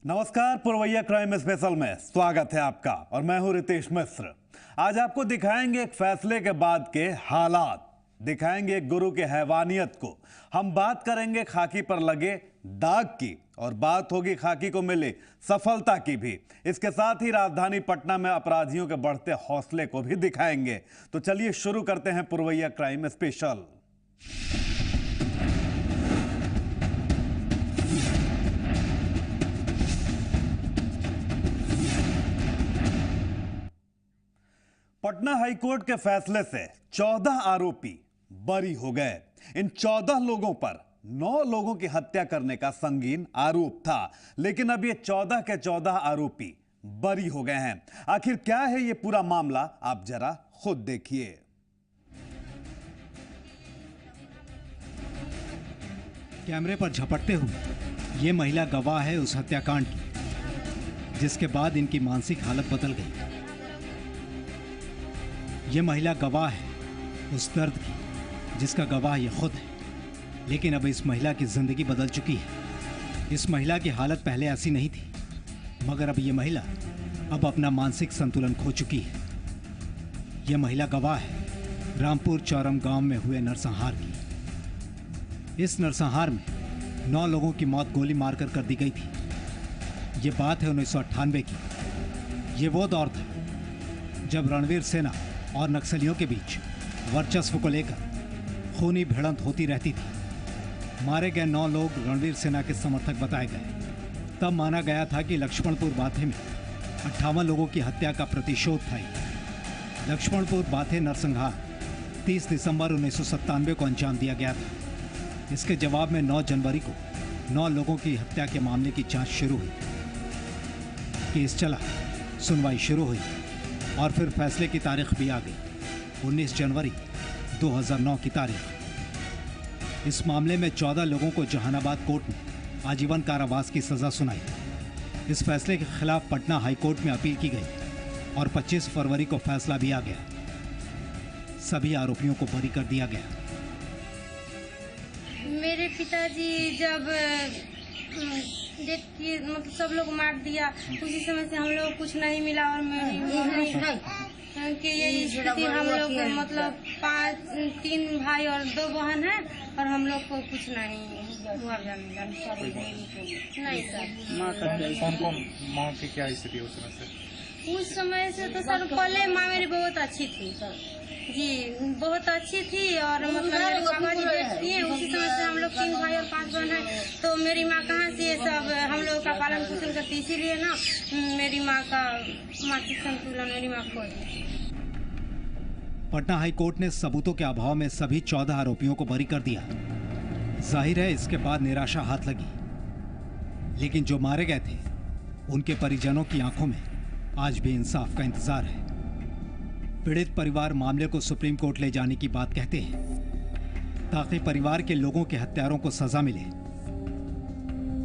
नमस्कार, पुरवैया crime special में स्वागत है आपका और मैं हूं रितेश मिश्र। आज आपको दिखाएंगे एक फैसले के बाद के हालात, दिखाएंगे एक गुरु के हैवानियत को। हम बात करेंगे खाकी पर लगे दाग की और बात होगी खाकी को मिली सफलता की भी। इसके साथ ही राजधानी पटना में अपराधियों के बढ़ते हौसले को भी दिखाएंगे। तो चलिए शुरू करते हैं पुरवैया क्राइम स्पेशल। पटना हाईकोर्ट के फैसले से 14 आरोपी बरी हो गए। इन 14 लोगों पर 9 लोगों की हत्या करने का संगीन आरोप था, लेकिन अब ये 14 के 14 आरोपी बरी हो गए हैं। आखिर क्या है ये पूरा मामला, आप जरा खुद देखिए। कैमरे पर झपटते हुए ये महिला गवाह है उस हत्याकांड की, जिसके बाद इनकी मानसिक हालत बदल गई। ये महिला गवाह है उस दर्द की जिसका गवाह ये खुद है। लेकिन अब इस महिला की जिंदगी बदल चुकी है। इस महिला की हालत पहले ऐसी नहीं थी, मगर अब ये महिला अब अपना मानसिक संतुलन खो चुकी है। ये महिला गवाह है रामपुर चौरम गांव में हुए नरसंहार की। इस नरसंहार में 9 लोगों की मौत गोली मारकर कर दी गई थी। ये बात है 1998 की। ये वो दौर था जब रणवीर सेना और नक्सलियों के बीच वर्चस्व को लेकर खूनी भिड़ंत होती रहती थी। मारे गए 9 लोग रणवीर सेना के समर्थक बताए गए। तब माना गया था कि लक्ष्मणपुर बाथे में 58 लोगों की हत्या का प्रतिशोध था। लक्ष्मणपुर बाथे नरसंहार 30 दिसंबर 1997 को अंजाम दिया गया था। इसके जवाब में 9 जनवरी को 9 लोगों की हत्या के मामले की जांच शुरू हुई। केस चला, सुनवाई शुरू हुई और फिर फैसले की तारीख भी आ गई, 19 जनवरी 2009 की तारीख। इस मामले में 14 लोगों को जहानाबाद कोर्ट ने आजीवन कारावास की सजा सुनाई। इस फैसले के खिलाफ पटना हाईकोर्ट में अपील की गई और 25 फरवरी को फैसला भी आ गया। सभी आरोपियों को बरी कर दिया गया। मेरे पिताजी जब डेथ की मतलब सब लोग मार दिया, उसी समय से हम लोग कुछ नहीं मिला और मेरी मम्मी कि यही स्थिति हम लोग मतलब 3 भाई और 2 बहन है और हम लोग को कुछ नहीं मुआवजा मिला। नहीं सर। कौन माँ की क्या स्थिति उस समय से? उस समय से तो सर पहले माँ मेरी बहुत अच्छी थी जी, बहुत अच्छी थी और मतलब मेरे पापा जी डेथ किए, उसी समय से हम लोग 3 भाई और 5 बहन है। तो मेरी माँ कहाँ से ये सब हम लोग का पालन पोषण करती, इसीलिए ना मेरी माँ का मानसिक संतुलन मेरी माँ खो दी। पटना हाईकोर्ट ने सबूतों के अभाव में सभी 14 आरोपियों को बरी कर दिया। जाहिर है इसके बाद निराशा हाथ लगी, लेकिन जो मारे गए थे उनके परिजनों की आंखों में आज भी इंसाफ का इंतजार है। पीड़ित परिवार मामले को सुप्रीम कोर्ट ले जाने की बात कहते हैं ताकि परिवार के लोगों के हत्यारों को सजा मिले।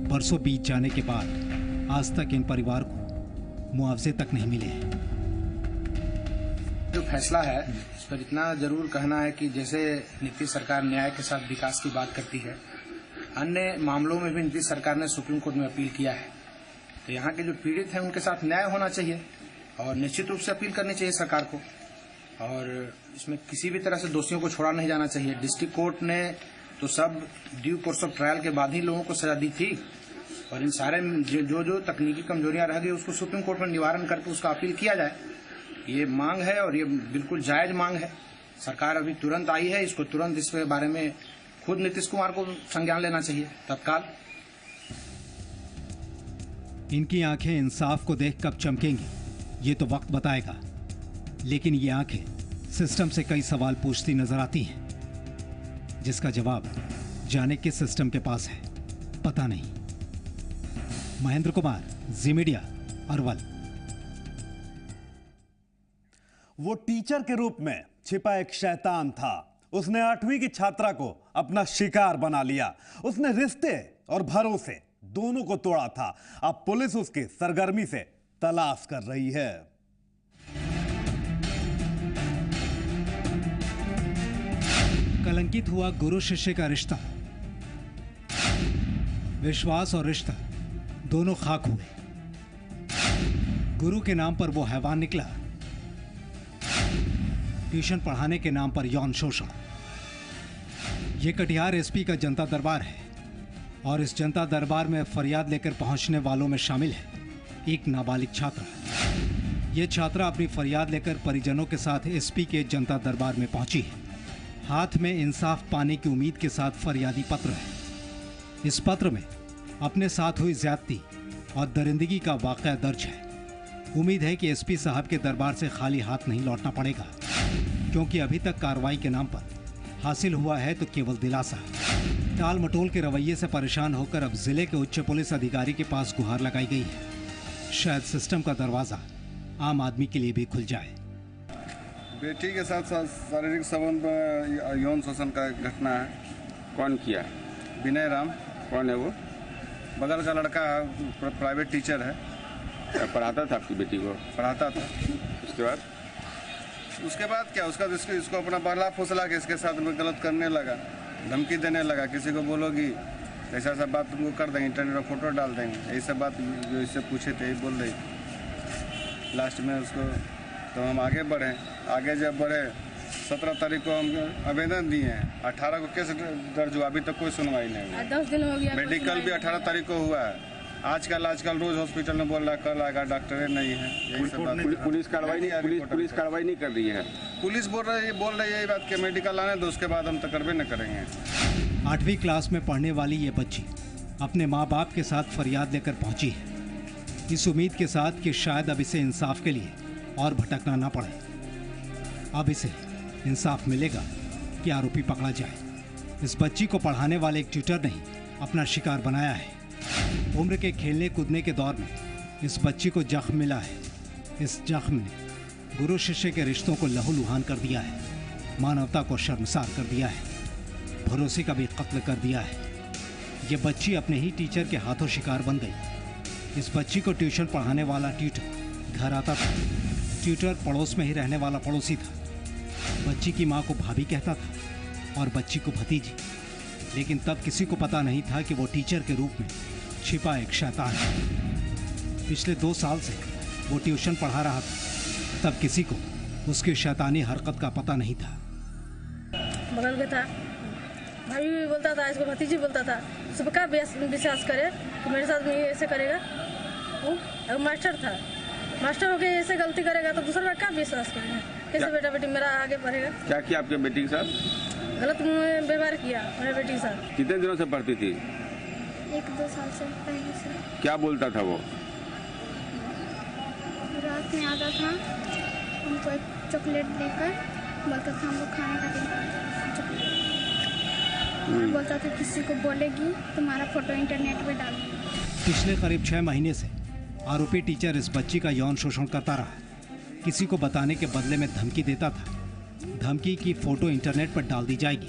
बरसों बीत जाने के बाद आज तक इन परिवार को मुआवजे तक नहीं मिले हैं। जो फैसला है उस पर इतना जरूर कहना है कि जैसे नीतीश सरकार न्याय के साथ विकास की बात करती है, अन्य मामलों में भी नीतीश सरकार ने सुप्रीम कोर्ट में अपील किया है। तो यहाँ के जो पीड़ित हैं उनके साथ न्याय होना चाहिए और निश्चित रूप से अपील करनी चाहिए सरकार को। और इसमें किसी भी तरह से दोषियों को छोड़ा नहीं जाना चाहिए। डिस्ट्रिक्ट कोर्ट ने तो सब ड्यू कोर्स ऑफ ट्रायल के बाद ही लोगों को सजा दी थी और इन सारे जो तकनीकी कमजोरियां रह गई उसको सुप्रीम कोर्ट में निवारण करके उसका अपील किया जाए। ये मांग है और ये बिल्कुल जायज मांग है। सरकार अभी तुरंत आई है, इसको तुरंत इसके बारे में खुद नीतीश कुमार को संज्ञान लेना चाहिए तत्काल। इनकी आंखें इंसाफ को देख कब चमकेंगी ये तो वक्त बताएगा, लेकिन ये आंखें सिस्टम से कई सवाल पूछती नजर आती हैं, जिसका जवाब जाने किस सिस्टम के पास है पता नहीं। महेंद्र कुमार, जी मीडिया, अरवल। वो टीचर के रूप में छिपा एक शैतान था। उसने 8वीं की छात्रा को अपना शिकार बना लिया। उसने रिश्ते और भरोसे दोनों को तोड़ा था। अब पुलिस उसकी सरगर्मी से तलाश कर रही है। कलंकित हुआ गुरु शिष्य का रिश्ता। विश्वास और रिश्ता दोनों खाक हुए। गुरु के नाम पर वो हैवान निकला, ट्यूशन पढ़ाने के नाम पर यौन शोषण। ये कटिहार एसपी का जनता दरबार है और इस जनता दरबार में फरियाद लेकर पहुंचने वालों में शामिल है एक नाबालिग छात्रा। ये छात्रा अपनी फरियाद लेकर परिजनों के साथ एसपी के जनता दरबार में पहुंची है। हाथ में इंसाफ पाने की उम्मीद के साथ फरियादी पत्र है। इस पत्र में अपने साथ हुई ज्यादती और दरिंदगी का वाकया दर्ज है। उम्मीद है कि एसपी साहब के दरबार से खाली हाथ नहीं लौटना पड़ेगा, क्योंकि अभी तक कार्रवाई के नाम पर हासिल हुआ है तो केवल दिलासा। टाल मटोल के रवैये से परेशान होकर अब जिले के उच्च पुलिस अधिकारी के पास गुहार लगाई गई है। शायद सिस्टम का दरवाजा आम आदमी के लिए भी खुल जाए। बेटी के साथ शारीरिक संबंध में यौन शोषण का घटना है। कौन किया? विनय राम। कौन है वो? बगल का लड़का है, प्राइवेट टीचर है। क्या पढ़ाता था आपकी बेटी को? पढ़ाता था। उसके बाद क्या उसका इसको अपना बहला फुसला के इसके साथ में गलत करने लगा, धमकी देने लगा। किसी को बोलोगी ऐसा ऐसा बात तुमको कर देंगे, इंटरनेट पर फोटो डाल देंगे, यही सब बात जो इससे पूछे थे यही बोल रही। लास्ट में उसको तो हम आगे बढ़े। आगे जब बढ़े 17 तारीख को हम आवेदन दिए हैं। 18 को केस दर्ज हुआ, अभी तक कोई सुनवाई नहीं हुई। 10 दिन हो गया। मेडिकल भी 18 तारीख को हुआ है। आजकल रोज हॉस्पिटल में बोल रहा है कल आएगा, डॉक्टर नहीं है। पुलिस कार्रवाई नहीं कर रही है। पुलिस बोल रही है ये बात कि मेडिकल आने दो, उसके बाद हम तो करबे न करेंगे। 8वीं क्लास में पढ़ने वाली ये बच्ची अपने माँ बाप के साथ फरियाद लेकर पहुंची है, इस उम्मीद के साथ कि शायद अब इसे इंसाफ के लिए और भटकना ना पड़े। अब इसे इंसाफ मिलेगा कि आरोपी पकड़ा जाए। इस बच्ची को पढ़ाने वाले एक ट्यूटर ने अपना शिकार बनाया है। उम्र के खेलने कूदने के दौर में इस बच्ची को जख्म मिला है। इस जख्म ने गुरु शिष्य के रिश्तों को लहूलुहान कर दिया है, मानवता को शर्मसार कर दिया है, भरोसे का भी कत्ल कर दिया है। ये बच्ची अपने ही टीचर के हाथों शिकार बन गई। इस बच्ची को ट्यूशन पढ़ाने वाला ट्यूटर घर आता था। ट्यूटर पड़ोस में ही रहने वाला पड़ोसी था। बच्ची की माँ को भाभी कहता था और बच्ची को भतीजी। लेकिन तब किसी को पता नहीं था कि वो टीचर के रूप में छिपा एक शैतान है। पिछले 2 साल से वो ट्यूशन पढ़ा रहा था, तब किसी को उसकी शैतानी हरकत का पता नहीं था। बगल में था, भाभी भी बोलता था, इसको भतीजी बोलता था। सब का विश्वास करे तो मेरे साथ में ऐसे करेगा। वो मास्टर था, मास्टर होके ऐसे गलती करेगा तो दूसरा का विश्वास करेगा? कैसे बेटा बेटी मेरा आगे बढ़ेगा? क्या किया आपके बेटी के साथ? गलत व्यवहार किया मेरे बेटी के साथ। कितने दिनों से पढ़ती थी? 1-2 साल से पहले से। क्या बोलता था वो? रात में आता था, हमको एक चॉकलेट देकर बोलता था हमको खाने का चॉकलेट। बोलता था किसी को बोलेगी तुम्हारा फोटो इंटरनेट पे डाल। पिछले करीब 6 महीने से आरोपी टीचर इस बच्ची का यौन शोषण करता रहा। किसी को बताने के बदले में धमकी देता था। धमकी की फोटो इंटरनेट पर डाल दी जाएगी,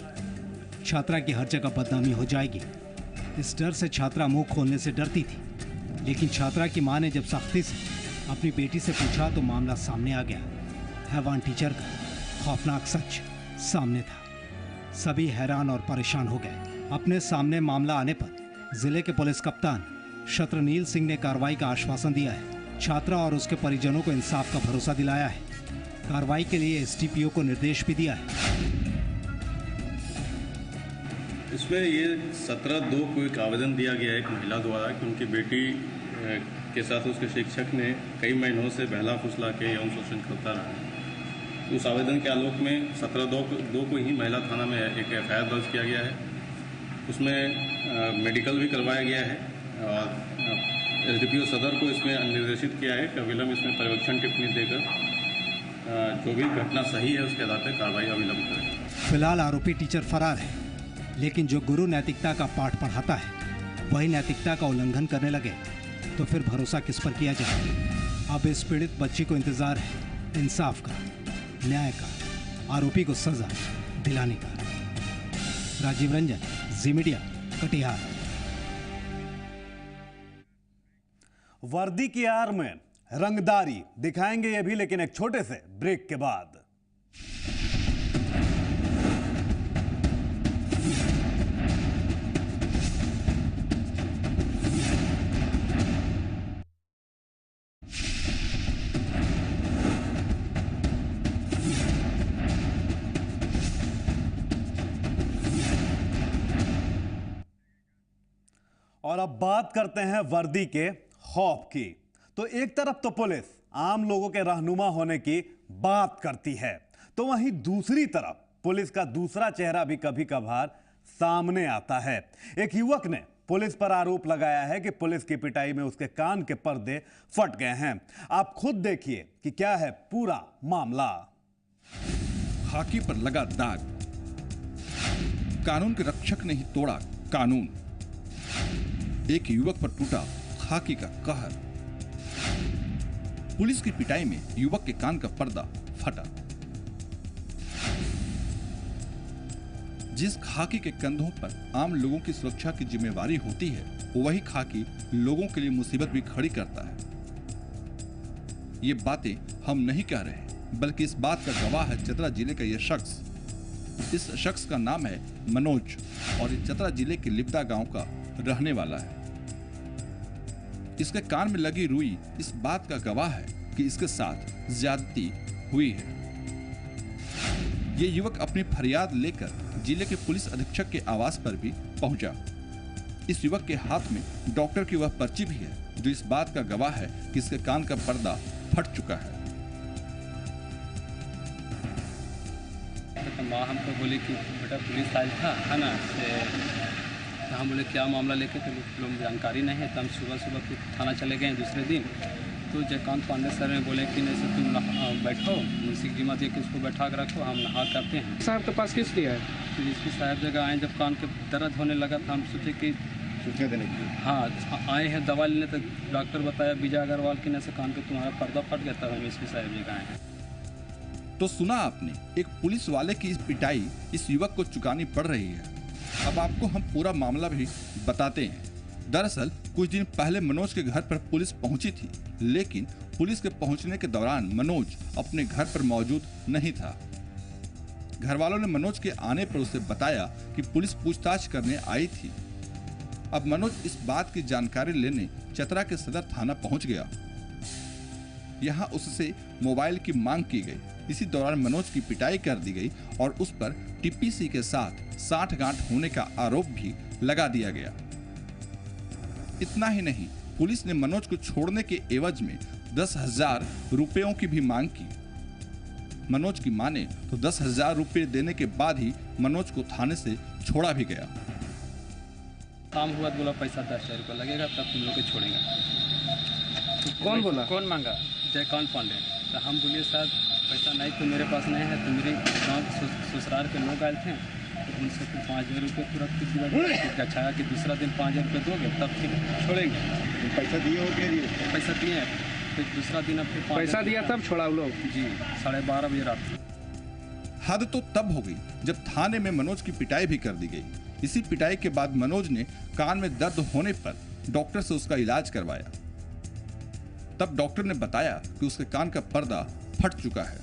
छात्रा की हर जगह बदनामी हो जाएगी। इस डर से छात्रा मुंह खोलने से डरती थी। लेकिन छात्रा की मां ने जब सख्ती से अपनी बेटी से पूछा तो मामला सामने आ गया। हैवान टीचर का खौफनाक सच सामने था। सभी हैरान और परेशान हो गए। अपने सामने मामला आने पर जिले के पुलिस कप्तान शत्रनील सिंह ने कार्रवाई का आश्वासन दिया है। छात्रा और उसके परिजनों को इंसाफ का भरोसा दिलाया है। कार्रवाई के लिए एसडीपीओ को निर्देश भी दिया है। इसमें ये 17/2 को एक आवेदन दिया गया है एक महिला द्वारा कि उनकी बेटी के साथ उसके शिक्षक ने कई महीनों से बहला फुसला के यौन शोषण करता रहा। उस आवेदन के आलोक में 17/2 को ही महिला थाना में एक FIR दर्ज किया गया है। उसमें मेडिकल भी करवाया गया है और SDPO सदर को इसमें निर्देशित किया है कि अविलंब इसमें पर्यवेक्षण टिप्पणी देकर जो भी घटना सही है उसके आधार पर कार्रवाई अविलंब करें। फिलहाल आरोपी टीचर फरार है, लेकिन जो गुरु नैतिकता का पाठ पढ़ाता है वही नैतिकता का उल्लंघन करने लगे तो फिर भरोसा किस पर किया जाए। अब इस पीड़ित बच्ची को इंतजार है इंसाफ का, न्याय का, आरोपी को सजा दिलाने का। राजीव रंजन, जी मीडिया, कटिहार। वर्दी की आड़ में रंगदारी दिखाएंगे ये भी, लेकिन एक छोटे से ब्रेक के बाद। और अब बात करते हैं वर्दी के खौफ की। तो एक तरफ तो पुलिस आम लोगों के रहनुमा होने की बात करती है, तो वहीं दूसरी तरफ पुलिस का दूसरा चेहरा भी कभी कभार सामने आता है। एक युवक ने पुलिस पर आरोप लगाया है कि पुलिस की पिटाई में उसके कान के पर्दे फट गए हैं। आप खुद देखिए कि क्या है पूरा मामला। खाकी पर लगा दाग, कानून के रक्षक ने ही तोड़ा कानून। एक युवक पर टूटा खाकी का कहर। पुलिस की पिटाई में युवक के कान का पर्दा फटा। जिस खाकी के कंधों पर आम लोगों की सुरक्षा की जिम्मेवारी होती है, वही खाकी लोगों के लिए मुसीबत भी खड़ी करता है। ये बातें हम नहीं कह रहे, बल्कि इस बात का गवाह है चतरा जिले का यह शख्स। इस शख्स का नाम है मनोज और ये चतरा जिले के लिब्दा गांव का रहने वाला है। इसके कान में लगी रुई इस बात का गवाह है कि इसके साथ ज्यादती हुई है। ये युवक अपनी फरियाद लेकर जिले के पुलिस अधीक्षक के आवास पर भी पहुंचा। इस युवक के हाथ में डॉक्टर की वह पर्ची भी है जो इस बात का गवाह है कि इसके कान का पर्दा फट चुका है। तो माँ हमको बोली कि बेटा पुलिस आया था है ना, तो हम बोले क्या मामला लेके, तो लोग जानकारी नहीं है। तो हम सुबह सुबह फिर थाना चले गए दूसरे दिन। तो जयकांत पांडे सर ने बोले कि नहीं सर तुम बैठो, मुंशी जी मत कि उसको बैठा कर रखो, हम नहा करते हैं। साहब के पास किस लिए है? फिर इसकी साहब जगह आए, जब कान के दर्द होने लगा था हम सोचे कि सूचना देने के लिए हाँ आए हैं दवा लेने। तो डॉक्टर बताया विजय अग्रवाल की नशे कान के तुम्हारा पर्दा फट गया, तब हम इसकी साहब जगह आए हैं। तो सुना आपने, एक पुलिस वाले की इस पिटाई इस युवक को चुकानी पड़ रही है। अब आपको हम पूरा मामला भी बताते हैं। दरअसल कुछ दिन पहले मनोज के घर पर पुलिस पहुंची थी, लेकिन पुलिस के पहुंचने के दौरान मनोज अपने घर पर मौजूद नहीं था। घर वालों ने मनोज के आने पर उसे बताया कि पुलिस पूछताछ करने आई थी। अब मनोज इस बात की जानकारी लेने चतरा के सदर थाना पहुंच गया। यहाँ उससे मोबाइल की मांग की गई। इसी दौरान मनोज की पिटाई कर दी गई और उस पर टीपीसी के साथ साठगांठ होने का आरोप भी लगा दिया गया। इतना ही नहीं, पुलिस ने मनोज को छोड़ने के एवज में 10,000 रुपयों की भी मांग की। मनोज की माने तो 10,000 रुपये देने के बाद ही मनोज को थाने से छोड़ा भी गया। काम हुआ तो बोला पैसा 10,000 रुपये लगेगा तब तुम लोग को छोड़ेंगे। कौन बोला? कौन मांगा? जयकांत पांडे। तो हम बोलिए सर पैसा नहीं तो मेरे पास नहीं है, तो मेरे गाँव ससुराल के लोग आए थे, तो उनसे फिर 5,000 रुपये तुरंत अच्छा कि दूसरा दिन 5,000 रुपये दोगे तब फिर छोड़ेंगे। पैसा दिए हो के लिए? पैसा दिए हैं, फिर दूसरा दिन अब फिर पैसा दिया तब छोड़ा वो लोग? जी 12:30 बजे रात। हद तो तब हो गई जब थाने में मनोज की पिटाई भी कर दी गई। इसी पिटाई के बाद मनोज ने कान में दर्द होने पर डॉक्टर से उसका इलाज करवाया। तब डॉक्टर ने बताया कि उसके कान का पर्दा फट चुका है।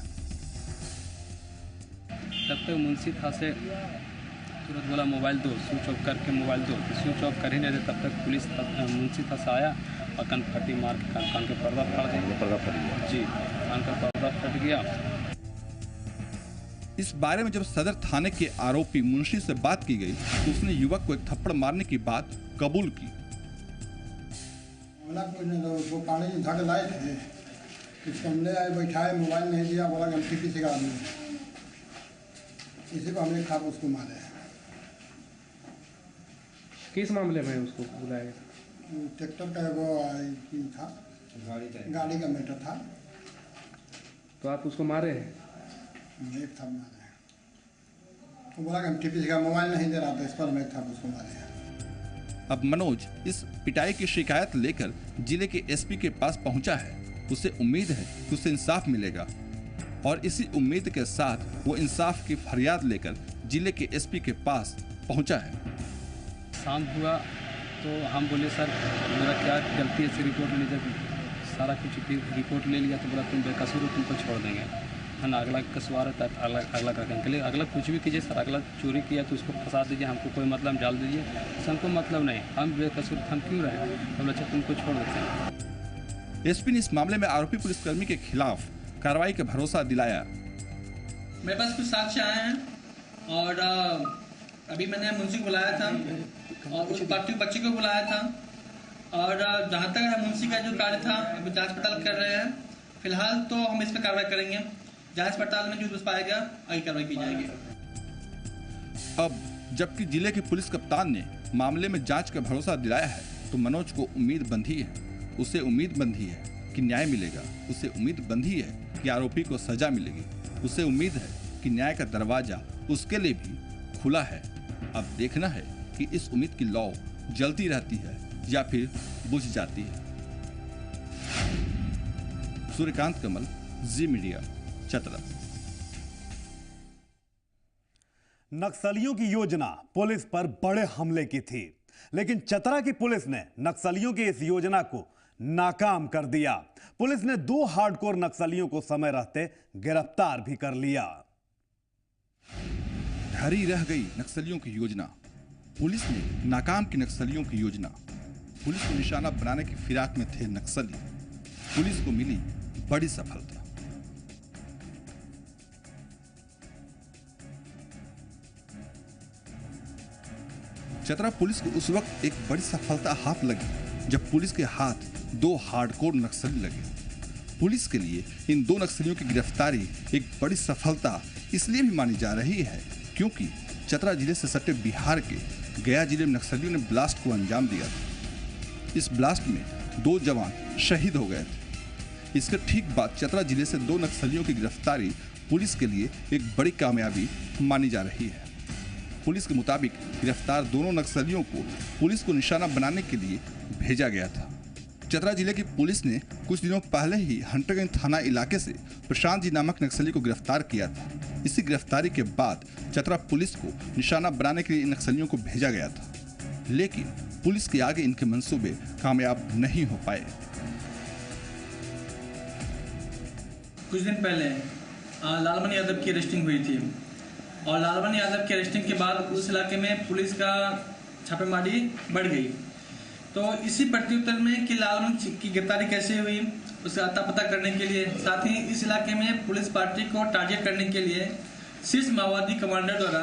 तब तक मुंशी था से तुरंत बोला मोबाइल दो, स्विच ऑफ करके मोबाइल दो। तो स्विच ऑफ कर ही नहीं थे, तब तक पुलिस मुंशी था से आया और कनफटी मार के कान के पर्दा फट गया। पर्दा फट गया? जी कान का पर्दा फट गया। इस बारे में जब सदर थाने के आरोपी मुंशी से बात की गई तो उसने युवक को एक थप्पड़ मारने की बात कबूल की। वो पानी धक लाए थे, कुछ कमरे आए, बैठाए, मोबाइल नहीं दिया, बोला कि हम टीपीसी का आदमी, इसी को हमने खाप उसको मारे। किस मामले में उसको बुलाया? ट्रैक्टर का वो था, गाड़ी का मैटर था। तो आप उसको मारे हैं? एक था मारे, वो बोला कि हम टीपीसी का मोबाइल नहीं दे रहा था, इस पर मैं था उसको मारे। अब मनोज इस पिटाई की शिकायत लेकर जिले के एसपी के पास पहुंचा है। उसे उम्मीद है कि उसे इंसाफ मिलेगा और इसी उम्मीद के साथ वो इंसाफ की फरियाद लेकर जिले के एसपी के पास पहुंचा है। शाम हुआ तो हम बोले सर मेरा क्या गलती है, से रिपोर्ट ले, जब सारा कुछ रिपोर्ट ले लिया तो बोला तुम बेकसूर हो, तुमको छोड़ देंगे है ना। अगला कसूर है तो अगला रखेंगे के लिए, अगला कुछ भी कीजिए सर, अगला चोरी किया तो उसको फंसा दीजिए, हमको कोई मतलब डाल दीजिए, हमको मतलब नहीं, हम बेकसूर हम क्यों रहे, हम अच्छा तुमको छोड़ देते हैं। एसपी ने इस मामले में आरोपी पुलिसकर्मी के खिलाफ कार्रवाई का भरोसा दिलाया। मेरे पास कुछ साक्ष्य आए हैं और अभी मैंने मुंशी को बुलाया था और उस पार्टी बच्चे को बुलाया था, और जहाँ तक मुंशी का जो कार्य था अभी जांच पड़ताल कर रहे हैं। फिलहाल तो हम इस पर कार्रवाई करेंगे, जांच पड़ताल में जो दोष पाएगा आगे कार्रवाई की जाएगी। अब जबकि जिले के पुलिस कप्तान ने मामले में जांच का भरोसा दिलाया है, तो मनोज को उम्मीद बंधी है। उसे उम्मीद बंधी है कि न्याय मिलेगा, उसे उम्मीद बंधी है कि आरोपी को सजा मिलेगी, उसे उम्मीद है कि न्याय का दरवाजा उसके लिए भी खुला है। अब देखना है कि इस उम्मीद की लौ जलती रहती है या फिर बुझ जाती है। सूर्यकांत कमल, जी मीडिया, चतरा। नक्सलियों की योजना पुलिस पर बड़े हमले की थी, लेकिन चतरा की पुलिस ने नक्सलियों की इस योजना को नाकाम कर दिया। पुलिस ने 2 हार्डकोर नक्सलियों को समय रहते गिरफ्तार भी कर लिया। धरी रह गई नक्सलियों की योजना। पुलिस ने नाकाम की नक्सलियों की योजना। पुलिस को निशाना बनाने की फिराक में थे नक्सली। पुलिस को मिली बड़ी सफलता। चतरा पुलिस को उस वक्त एक बड़ी सफलता हाथ लगी जब पुलिस के हाथ 2 हार्डकोर नक्सली लगे। पुलिस के लिए इन 2 नक्सलियों की गिरफ्तारी एक बड़ी सफलता इसलिए भी मानी जा रही है क्योंकि चतरा जिले से सटे बिहार के गया जिले में नक्सलियों ने ब्लास्ट को अंजाम दिया था। इस ब्लास्ट में 2 जवान शहीद हो गए थे। इसके ठीक बाद चतरा जिले से 2 नक्सलियों की गिरफ्तारी पुलिस के लिए एक बड़ी कामयाबी मानी जा रही है। पुलिस के मुताबिक गिरफ्तार दोनों नक्सलियों को पुलिस को निशाना बनाने के लिए भेजा गया था। चतरा जिले की पुलिस ने कुछ दिनों पहले ही हंटरगंज थाना इलाके से प्रशांत जी नामक नक्सली को गिरफ्तार किया था। इसी गिरफ्तारी के बाद चतरा पुलिस को निशाना बनाने के लिए इन नक्सलियों को भेजा गया था, लेकिन पुलिस के आगे इनके मंसूबे कामयाब नहीं हो पाए। कुछ दिन पहले लालमन यादव की अरेस्टिंग हुई थी और लालमन यादव की अरेस्टिंग के बाद उस इलाके में पुलिस का छापेमारी बढ़ गई। तो इसी प्रत्युत्तर में कि लालमन की गिरफ्तारी कैसे हुई उसका अता पता करने के लिए, साथ ही इस इलाके में पुलिस पार्टी को टारगेट करने के लिए शीर्ष माओवादी कमांडर द्वारा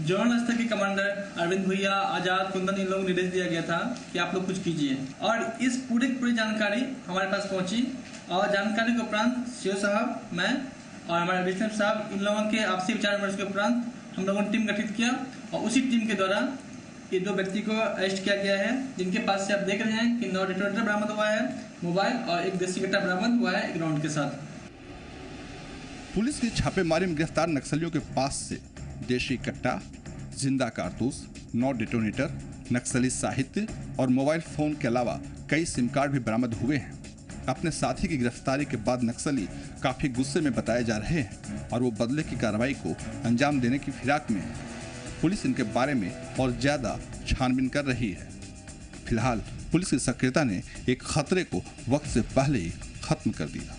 जोनल स्तर के कमांडर अरविंद भुइया, आजाद, कुंदन, इन लोगों को निर्देश दिया गया था कि आप लोग कुछ कीजिए। और इस पूरी जानकारी हमारे पास पहुंची और जानकारी के उपरांत सीओ साहब, मैं और हमारे एडिशनल साहब, इन लोगों के आपसी विचार विमर्श के उपरांत हम लोगों ने टीम गठित किया और उसी टीम के द्वारा ये 2 व्यक्ति को अरेस्ट किया गया है, जिनके पास से आप देख रहे हैं कि 9 डिटोनेटर बरामद हुआ है, मोबाइल और एक देसी कट्टा बरामद हुआ है एक राउंड के साथ। पुलिस की छापेमारी में गिरफ्तार नक्सलियों के पास से देशी कट्टा, जिंदा कारतूस, 9 डिटोनेटर, नक्सली साहित्य और मोबाइल फोन के अलावा कई सिम कार्ड भी बरामद हुए हैं। अपने साथी की गिरफ्तारी के बाद नक्सली काफी गुस्से में बताए जा रहे हैं और वो बदले की कार्रवाई को अंजाम देने की फिराक में है। पुलिस इनके बारे में और ज्यादा छानबीन कर रही है। फिलहाल पुलिस की सक्रियता ने एक खतरे को वक्त से पहले ही खत्म कर दिया।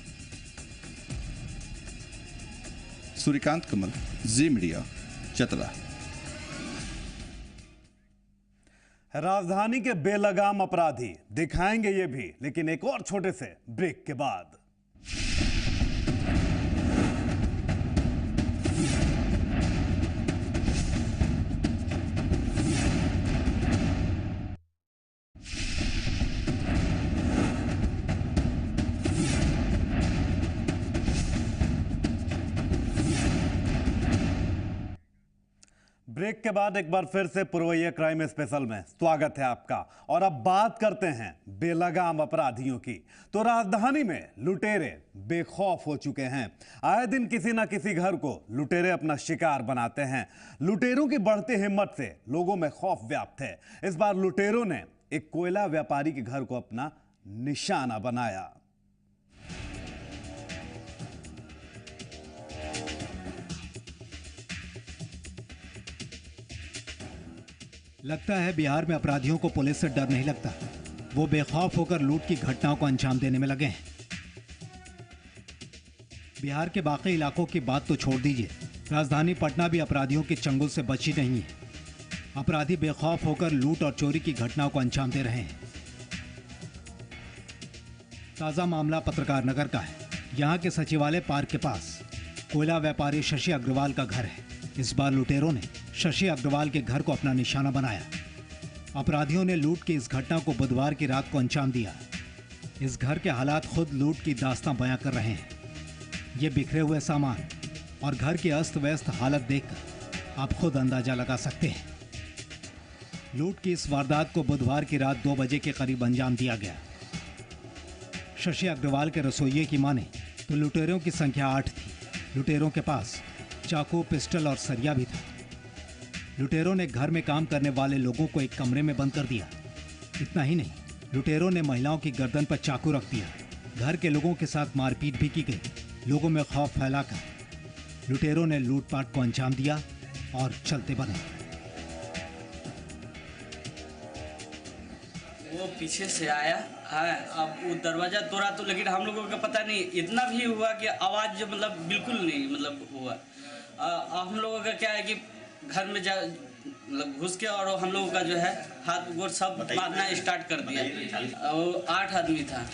सूर्यकांत कमल, जी मीडिया, चतरा। राजधानी के बेलगाम अपराधी दिखाएंगे ये भी, लेकिन एक और छोटे से ब्रेक के बाद। ब्रेक के बाद एक बार फिर से पुरवैया क्राइम स्पेशल में स्वागत है आपका। और अब बात करते हैं बेलगाम अपराधियों की। तो राजधानी में लुटेरे बेखौफ हो चुके हैं। आए दिन किसी ना किसी घर को लुटेरे अपना शिकार बनाते हैं। लुटेरों की बढ़ती हिम्मत से लोगों में खौफ व्याप्त है। इस बार लुटेरों ने एक कोयला व्यापारी के घर को अपना निशाना बनाया। लगता है बिहार में अपराधियों को पुलिस से डर नहीं लगता। वो बेखौफ होकर लूट की घटनाओं को अंजाम देने में लगे हैं। बिहार के बाकी इलाकों की बात तो छोड़ दीजिए, राजधानी पटना भी अपराधियों के चंगुल से बची नहीं है। अपराधी बेखौफ होकर लूट और चोरी की घटनाओं को अंजाम दे रहे हैं। ताजा मामला पत्रकार नगर का है। यहाँ के सचिवालय पार्क के पास कोयला व्यापारी शशि अग्रवाल का घर है। इस बार लुटेरों ने शशि अग्रवाल के घर को अपना निशाना बनाया। अपराधियों ने लूट की इस घटना को बुधवार की रात को अंजाम दिया। इस घर के हालात खुद लूट की दास्तां बयां कर रहे हैं। ये बिखरे हुए सामान और घर की अस्त व्यस्त हालत देखकर आप खुद अंदाजा लगा सकते हैं। लूट की इस वारदात को बुधवार की रात 2 बजे के करीब अंजाम दिया गया। शशि अग्रवाल के रसोइये की माने तो लुटेरों की संख्या 8 थी। लुटेरों के पास चाकू, पिस्टल और सरिया भी था। लुटेरों ने घर में काम करने वाले लोगों को एक कमरे में बंद कर दिया। इतना ही नहीं, लुटेरों ने महिलाओं की गर्दन पर चाकू रख दिया। घर के लोगों के साथ मारपीट भी की गई। लोगों में खौफ फैलाकर लुटेरों ने लूटपाट को अंजाम दिया और चलते बने। वो पीछे से आया है, अब वो दरवाजा तोड़ा तो, लेकिन हम लोगों का पता नहीं, इतना भी हुआ कि आवाज़ जो मतलब बिल्कुल नहीं मतलब हुआ। हम लोगों का क्या है कि घर में मतलब घुस के और हम लोगों का जो है हाथ गोर सब मारना स्टार्ट कर दिया। वो 8 आदमी था।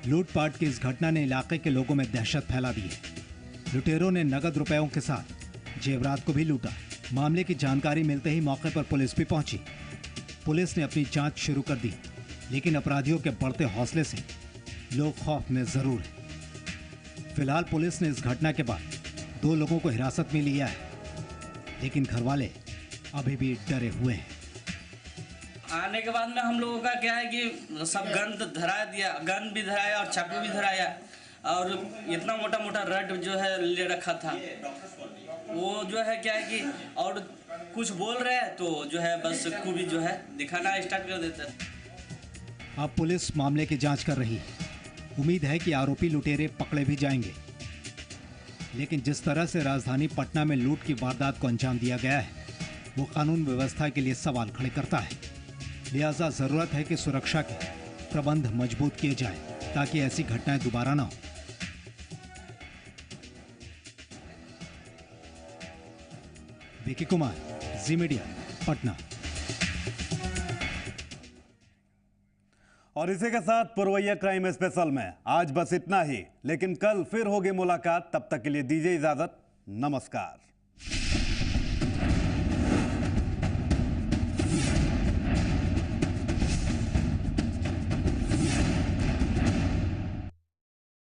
लूटपाट की इस घटना ने इलाके के लोगों में दहशत फैला दी है। लुटेरों ने नगद रुपयों के साथ जेवरात को भी लूटा। मामले की जानकारी मिलते ही मौके पर पुलिस भी पहुंची। पुलिस ने अपनी जांच शुरू कर दी, लेकिन अपराधियों के बढ़ते हौसले से लोग खौफ में जरूर हैं। फिलहाल पुलिस ने इस घटना के बाद 2 लोगों को हिरासत में लिया है, लेकिन घरवाले अभी भी डरे हुए हैं। आने के बाद में हम लोगों का क्या है कि सब गन धरा दिया, गन भी धराया और चाकू भी धराया, और इतना मोटा मोटा रड जो है ले रखा था। वो जो है क्या है कि और कुछ बोल रहे हैं तो जो है बस को भी जो है दिखाना स्टार्ट कर देते हैं। अब पुलिस मामले की जांच कर रही है। उम्मीद है कि आरोपी लुटेरे पकड़े भी जाएंगे, लेकिन जिस तरह से राजधानी पटना में लूट की वारदात को अंजाम दिया गया है, वो कानून व्यवस्था के लिए सवाल खड़े करता है। लिहाजा जरूरत है कि सुरक्षा के प्रबंध मजबूत किए जाएं, ताकि ऐसी घटनाएं दोबारा न हो। विकी कुमार, जी मीडिया, पटना। और इसी के साथ पुरवैया क्राइम स्पेशल में आज बस इतना ही, लेकिन कल फिर होगी मुलाकात। तब तक के लिए दीजिए इजाजत। नमस्कार।